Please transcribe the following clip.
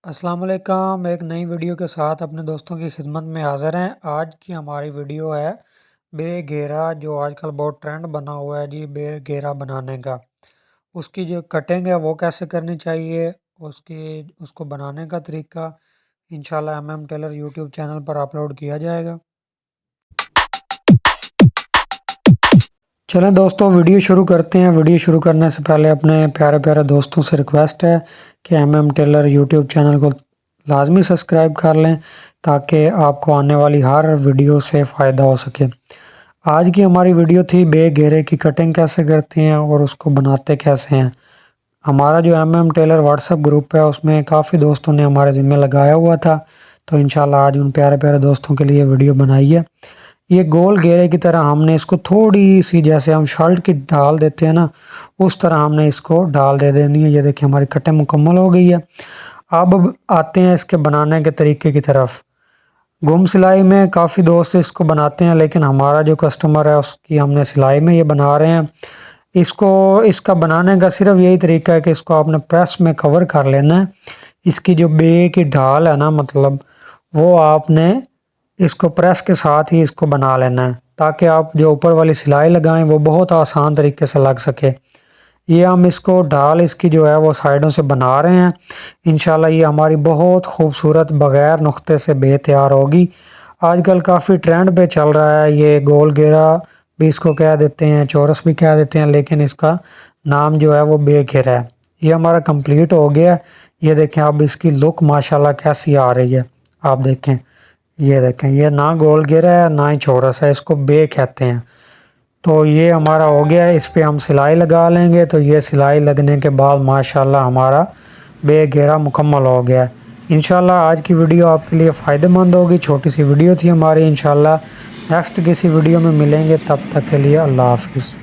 السلام علیکم، ایک نئی ویڈیو کے ساتھ اپنے دوستوں کی خدمت میں حاضر ہیں۔ آج کی ہماری ویڈیو ہے بے گھیرا، جو آج کل بہت ٹرینڈ بنا ہوا ہے جی بے گھیرا بنانے کا۔ اس کی جو کٹنگ ہے وہ کیسے کرنی چاہیے، اس کو بنانے کا طریقہ انشاءاللہ MM ٹیلر یوٹیوب چینل پر اپلوڈ کیا جائے گا۔ چلیں دوستوں ویڈیو شروع کرتے ہیں۔ ویڈیو شروع کرنے سے پہلے اپنے پیارے پیارے دوستوں سے ریکویسٹ ہے کہ MM ٹیلر یوٹیوب چینل کو لازمی سبسکرائب کر لیں تاکہ آپ کو آنے والی ہر ویڈیو سے فائدہ ہو سکے۔ آج کی ہماری ویڈیو تھی بے گھیرے کی کٹنگ کیسے کرتے ہیں اور اس کو بناتے کیسے ہیں۔ ہمارا جو MM tailor WhatsApp group ہے اس میں کافی دوستوں نے ہمارے ذمہ لگایا ہوا تھا، تو انشاءاللہ آج ان پیارے پیارے دوستوں کے لیے ویڈیو بنائی ہے۔ یہ گول گھیرے کی طرح ہم نے اس کو تھوڑی سی، جیسے ہم شرٹ کی ڈال دیتے ہیں نا، اس طرح ہم نے اس کو ڈال دے دینی ہے۔ یہ دیکھیں ہماری کٹنگ مکمل ہو گئی ہے۔ اب آتے ہیں اس کے بنانے کے طریقے کی طرف۔ گم سلائی میں کافی دوست اس کو بناتے ہیں، لیکن ہمارا جو کسٹمر ہے اس کی ہم نے سلائی میں یہ بنا رہے ہیں۔ اس کا بنانے کا صرف یہی طریقہ ہے کہ اس کو آپ نے پریس میں کور کر لینا ہے۔ اس کی جو بے کی ڈھال ہے نا، مطلب وہ آپ نے اس کو پریس کے ساتھ ہی اس کو بنا لینا ہے، تاکہ آپ جو اوپر والی سلائی لگائیں وہ بہت آسان طریقے سے لگ سکے۔ یہ ہم اس کو ڈھال اس کی جو ہے وہ سائیڈوں سے بنا رہے ہیں۔ انشاءاللہ یہ ہماری بہت خوبصورت بغیر نقطے سے بے تیار ہوگی۔ آج کل کافی ٹرینڈ پہ چل رہا ہے یہ گول گھیرا بھی اس کو کہہ دیتے ہیں، چورس بھی کہہ دیتے ہیں، لیکن اس کا نام جو ہے وہ بے گھیرا ہے۔ یہ ہمارا کمپلیٹ ہو گیا ہے۔ یہ دیکھیں اب اس کی لک ماشاءاللہ کیسی آ رہی ہے، آپ دیکھیں۔ یہ دیکھیں یہ نہ گول گھیرا ہے نہ ہی چورس ہے، اس کو بے کہتے ہیں۔ تو یہ ہمارا ہو گیا ہے، اس پہ ہم سلائی لگا لیں گے تو یہ سلائی لگنے کے بعد ماشاءاللہ ہمارا بے گھیرا مکمل ہو گیا ہے۔ انشاءاللہ آج کی ویڈیو آپ کے لیے فائدہ مند ہوگی۔ چھوٹی سی ویڈیو تھی ہماری، انشاءاللہ نیکسٹ کسی ویڈیو میں ملیں گے، تب تک کے لیے اللہ حافظ۔